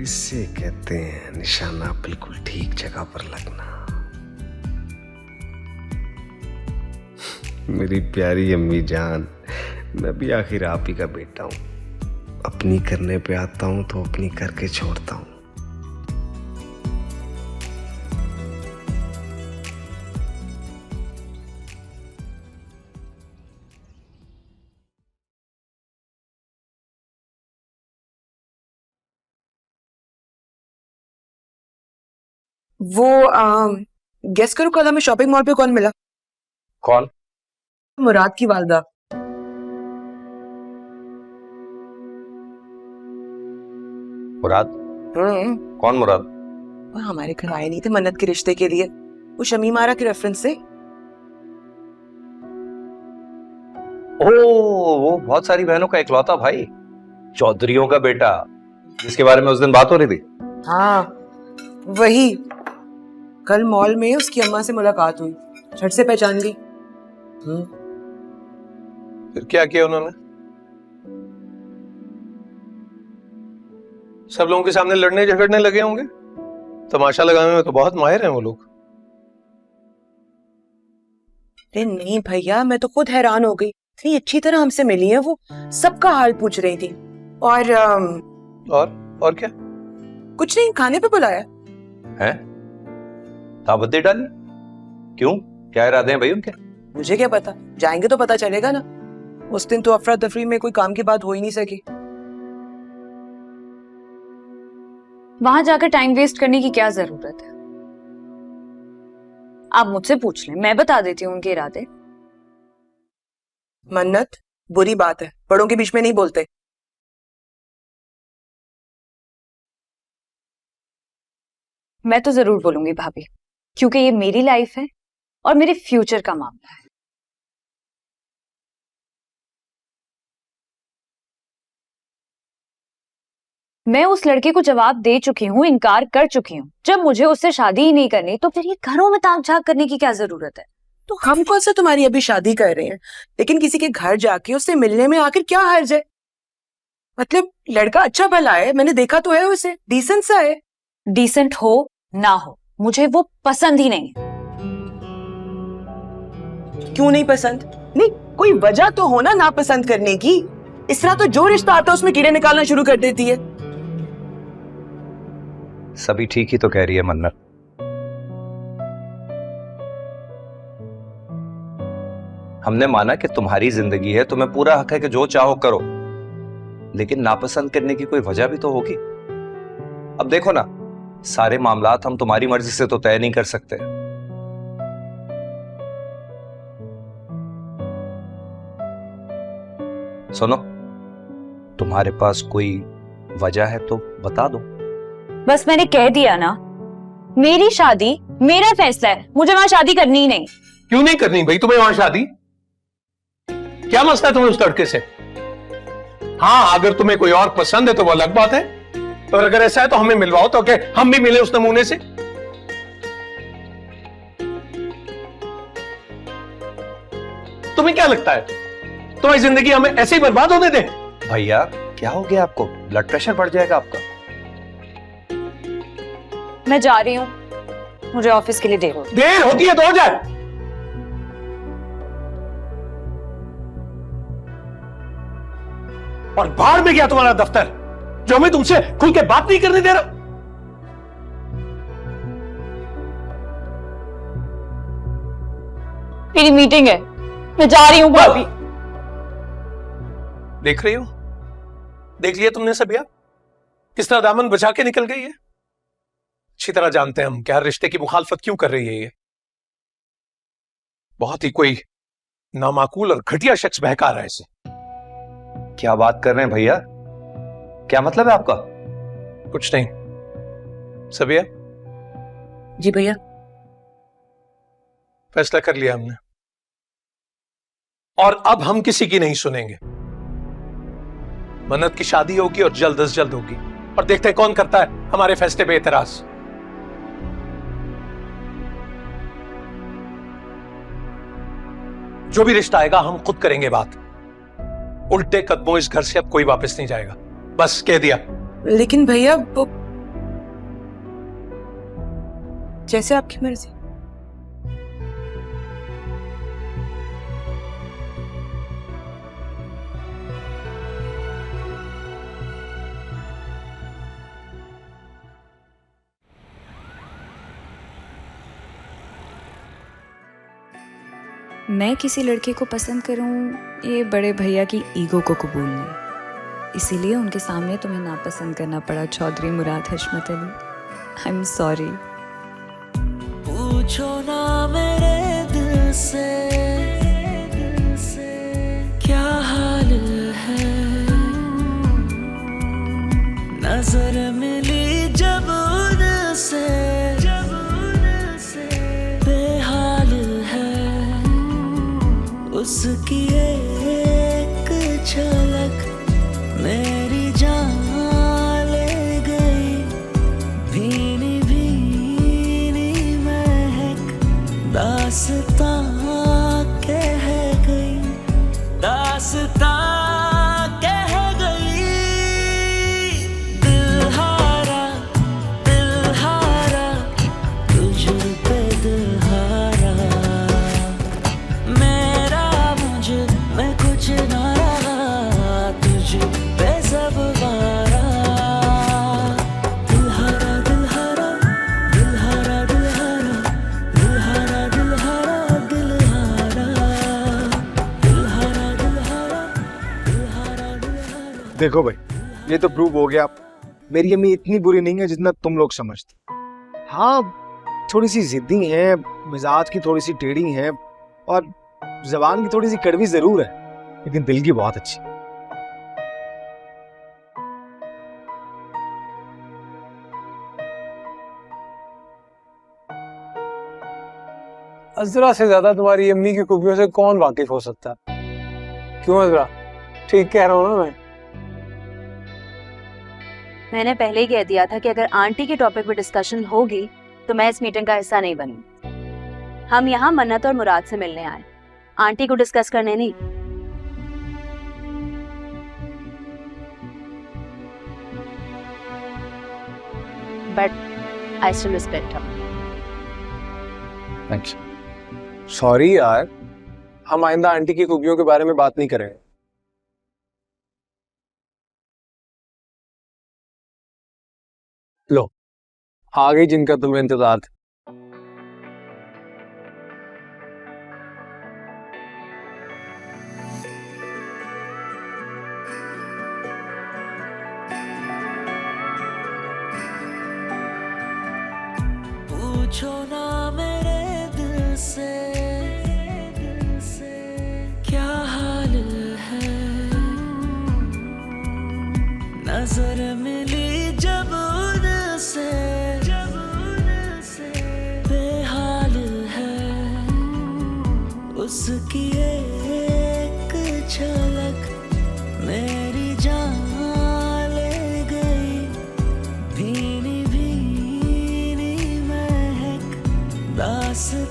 इसे कहते हैं निशाना बिल्कुल ठीक जगह पर लगना। मेरी प्यारी अम्मी जान, मैं भी आखिर आप ही का बेटा हूं। अपनी करने पे आता हूं तो अपनी करके छोड़ता हूं। वो गेस करो कल हमें शॉपिंग मॉल पे कौन मिला? कौन? मुराद की वालदा। मुराद? कौन मुराद? वो हमारे घर आए नहीं थे मन्नत के रिश्ते के लिए, वो शमीम आरा के रेफरेंस से। वो बहुत सारी बहनों का इकलौता भाई, चौधरियों का बेटा, जिसके बारे में उस दिन बात हो रही थी। हाँ वही। कल मॉल में उसकी अम्मा से मुलाकात हुई, झट से पहचान गई। फिर क्या किया उन्होंने? सब लोगों के सामने लड़ने झगड़ने लगे होंगे। तमाशा लगाने में तो बहुत माहिर हैं वो लोग। अरे नहीं भैया, मैं तो खुद हैरान हो गई, इतनी अच्छी तरह हमसे मिली है वो, सबका हाल पूछ रही थी। और क्या? कुछ नहीं, खाने पे बुलाया हैं? दावत डाली? क्यों, क्या इरादे हैं भाई उनके? मुझे क्या पता, जाएंगे तो पता चलेगा ना। उस दिन तो अफरा तफरी में कोई काम की बात हो ही नहीं सकी। वहां जाकर टाइम वेस्ट करने की क्या जरूरत है? आप मुझसे पूछ लें, मैं बता देती हूँ उनके इरादे। मन्नत, बुरी बात है, बड़ों के बीच में नहीं बोलते। मैं तो जरूर बोलूंगी भाभी, क्योंकि ये मेरी लाइफ है और मेरे फ्यूचर का मामला है। मैं उस लड़के को जवाब दे चुकी हूँ, इनकार कर चुकी हूँ। जब मुझे उससे शादी ही नहीं करनी तो फिर ये घरों में ताक झाक करने की क्या जरूरत है? तो हम कौन सा तुम्हारी अभी शादी कर रहे हैं, लेकिन किसी के घर जाके उससे मिलने में आखिर क्या हर्ज है? मतलब लड़का अच्छा भला है, मैंने देखा तो है उसे, डिसेंट सा है। डिसेंट हो ना हो, मुझे वो पसंद ही नहीं। क्यों नहीं पसंद? नहीं, कोई वजह तो हो ना नापसंद करने की। इस तरह तो जो रिश्ता आता है उसमें कीड़े निकालना शुरू कर देती है। सभी ठीक ही तो कह रही है मन्नत। हमने माना कि तुम्हारी जिंदगी है, तुम्हें पूरा हक है कि जो चाहो करो, लेकिन नापसंद करने की कोई वजह भी तो होगी। अब देखो ना, सारे मामलात हम तुम्हारी मर्जी से तो तय नहीं कर सकते। सुनो, तुम्हारे पास कोई वजह है तो बता दो। बस मैंने कह दिया ना, मेरी शादी मेरा फैसला है, मुझे वहां शादी करनी ही नहीं। क्यों नहीं करनी भाई तुम्हें वहां शादी? क्या मसला है तुम्हें उस लड़के से? हाँ, अगर तुम्हें कोई और पसंद है तो वो अलग बात है, और अगर ऐसा है तो हमें मिलवाओ तो क्या हम भी मिले उस नमूने से? तुम्हें क्या लगता है तुम्हारी जिंदगी हमें ऐसे ही बर्बाद होने दें? भैया क्या हो गया आपको? ब्लड प्रेशर बढ़ जाएगा आपका। मैं जा रही हूँ, मुझे ऑफिस के लिए देर होती है। देर होती है तो हो जाए। और बाहर में गया तुम्हारा दफ्तर, जो हमें तुमसे खुल के बात नहीं करने दे रहा। मेरी मीटिंग है, मैं जा रही हूँ भाभी। देख रही हो, देख लिया तुमने सबिया किस तरह दामन बचा के निकल गई है। अच्छी तरह जानते हैं हम क्या रिश्ते की मुखालफत क्यों कर रही है ये। बहुत ही कोई नामाकूल और घटिया शख्स बहका रहा है इसे। क्या बात कर रहे हैं भैया? क्या मतलब है आपका? कुछ नहीं सबिया, जी भैया। फैसला कर लिया हमने, और अब हम किसी की नहीं सुनेंगे। मन्नत की शादी होगी और जल्द अज जल्द होगी, और देखते हैं कौन करता है हमारे फैसले पे एतराज। जो भी रिश्ता आएगा हम खुद करेंगे बात। उल्टे कदमों इस घर से अब कोई वापस नहीं जाएगा, बस कह दिया। लेकिन भैया जैसे आपकी मर्जी। मैं किसी लड़के को पसंद करूं, ये बड़े भैया की ईगो को कबूल नहीं, इसीलिए उनके सामने तुम्हें नापसंद करना पड़ा Chaudhary Murad Hashmat Ali. I am sorry. पूछो ना मेरे दिल से क्या हाल है, नजर मिली जब उनसे बेहाल है, उसकी एक झलक मेरी जान ले गई, भीनी भीनी महक दास्तां कह गई, दास्तां कह गई। दिल हारा तुझ पे दिल हारा, मेरा मुझ में कुछ ना रहा, तुझ पे सब वारा। दिल हारा दिल हारा दिल हारा दिल हारा दिल हारा दिल हारा दिल हारा दिल हारा दिल हारा दिल हारा दिल हारा। देखो भाई, ये तो प्रूव हो गया मेरी अम्मी इतनी बुरी नहीं है जितना तुम लोग समझते। हाँ, थोड़ी सी जिद्दी है, मिजाज की थोड़ी सी टेढ़ी है और जबान की थोड़ी सी कड़वी जरूर है, लेकिन दिल की बहुत अच्छी। अजरा से ज्यादा तुम्हारी अम्मी की खूबियों से कौन वाकिफ हो सकता है? क्यों अजरा, ठीक कह रहा हूँ ना मैं? मैंने पहले ही कह दिया था कि अगर आंटी के टॉपिक पे डिस्कशन होगी तो मैं इस मीटिंग का हिस्सा नहीं बनूंगी। हम यहाँ मन्नत और मुराद से मिलने आए, आंटी को डिस्कस करने नहीं। But I still respect her. Thanks. Sorry यार, हम आइंदा आंटी की खूबियों के बारे में बात नहीं करेंगे। लो, आ गई जिनका तुम्हें इंतजार था। पूछो ना मेरे दिल से क्या हाल है, नजर मिली जब उनसे बेहाल है, उसकी एक झलक मेरी जान ले गई, भीनी भीनी महक दास्तां